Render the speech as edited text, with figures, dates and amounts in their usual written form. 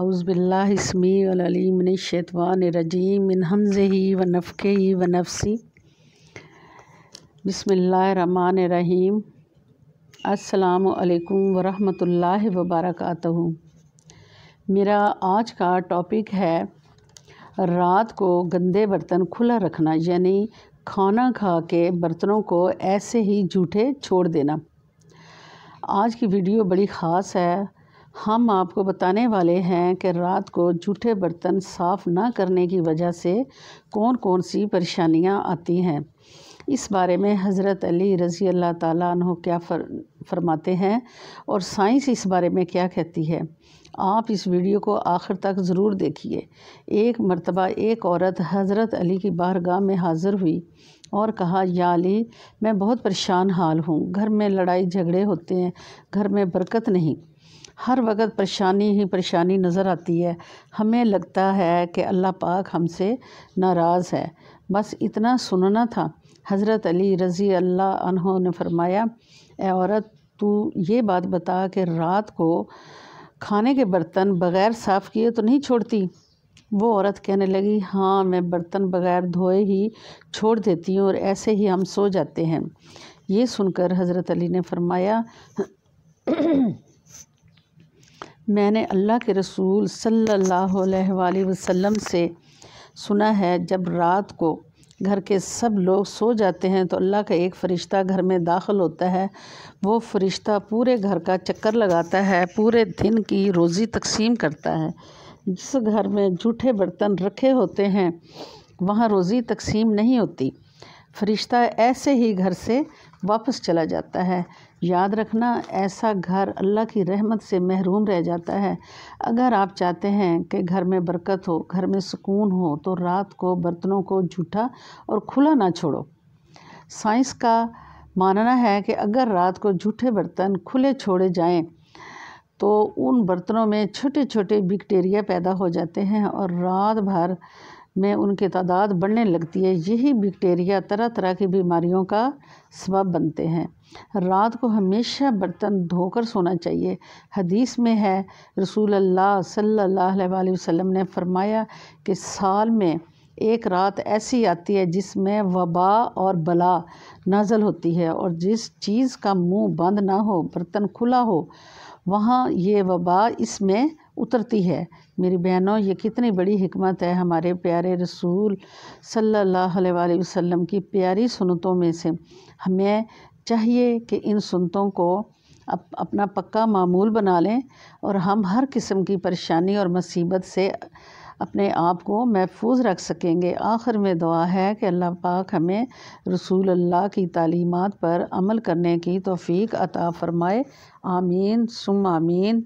अऊज़ु बिल्लाहि इस्मीउल अलीम मिनश्शैतानिर्रजीम मिन हमज़िही व नफ़्ख़िही व नफ़्सी बिस्मिल्लाहिर्रहमानिर्रहीम। अस्सलामु अलैकुम व रहमतुल्लाहि व बरकातहू। मेरा आज का टॉपिक है रात को गंदे बर्तन खुला रखना, यानी खाना खा के बर्तनों को ऐसे ही जूठे छोड़ देना। आज की वीडियो बड़ी ख़ास है। हम आपको बताने वाले हैं कि रात को जूठे बर्तन साफ़ ना करने की वजह से कौन कौन सी परेशानियां आती हैं। इस बारे में हज़रत अली रज़ी अल्लाह ताला अन्हु क्या फरमाते हैं और साइंस इस बारे में क्या कहती है। आप इस वीडियो को आखिर तक ज़रूर देखिए। एक मर्तबा एक औरत हज़रत अली की बारगाह में हाज़िर हुई और कहा, या अली, मैं बहुत परेशान हाल हूँ। घर में लड़ाई झगड़े होते हैं, घर में बरकत नहीं, हर वक्त परेशानी ही परेशानी नज़र आती है। हमें लगता है कि अल्लाह पाक हमसे नाराज़ है। बस इतना सुनना था। हज़रत अली रज़ी अल्लाह अन्हो ने फरमाया, ए औरत, तू ये बात बता कि रात को खाने के बर्तन बग़ैर साफ़ किए तो नहीं छोड़ती। वो औरत कहने लगी, हाँ, मैं बर्तन बग़ैर धोए ही छोड़ देती हूँ और ऐसे ही हम सो जाते हैं। ये सुनकर हज़रत अली ने फरमाया, मैंने अल्लाह के रसूल सल्लल्लाहु अलैहि वसल्लम से सुना है, जब रात को घर के सब लोग सो जाते हैं तो अल्लाह का एक फ़रिश्ता घर में दाखिल होता है। वो फ़रिश्ता पूरे घर का चक्कर लगाता है, पूरे दिन की रोज़ी तकसीम करता है। जिस घर में जूठे बर्तन रखे होते हैं वहाँ रोज़ी तकसीम नहीं होती। फ़रिश्ता ऐसे ही घर से वापस चला जाता है। याद रखना, ऐसा घर अल्लाह की रहमत से महरूम रह जाता है। अगर आप चाहते हैं कि घर में बरकत हो, घर में सुकून हो, तो रात को बर्तनों को जूठा और खुला ना छोड़ो। साइंस का मानना है कि अगर रात को जूठे बर्तन खुले छोड़े जाएं तो उन बर्तनों में छोटे छोटे बैक्टीरिया पैदा हो जाते हैं और रात भर में उनकी तादाद बढ़ने लगती है। यही बैक्टीरिया तरह तरह की बीमारियों का सबब बनते हैं। रात को हमेशा बर्तन धोकर सोना चाहिए। हदीस में है, रसूल अल्लाह सल्लल्लाहु अलैहि वसल्लम ने फरमाया कि साल में एक रात ऐसी आती है जिसमें वबा और बला नाज़िल होती है, और जिस चीज़ का मुंह बंद ना हो, बर्तन खुला हो, वहाँ ये वबा इसमें उतरती है। मेरी बहनों, ये कितनी बड़ी हिकमत है हमारे प्यारे रसूल सल्लल्लाहु अलैहि वसल्लम की प्यारी सुन्नतों में से। हमें चाहिए कि इन सुन्नतों को अपना पक्का मामूल बना लें और हम हर किस्म की परेशानी और मुसीबत से अपने आप को महफूज रख सकेंगे। आखिर में दुआ है कि अल्लाह पाक हमें रसूल अल्लाह की तालीमात पर अमल करने की तौफीक अता फ़रमाए। आमीन सुम्मा आमीन।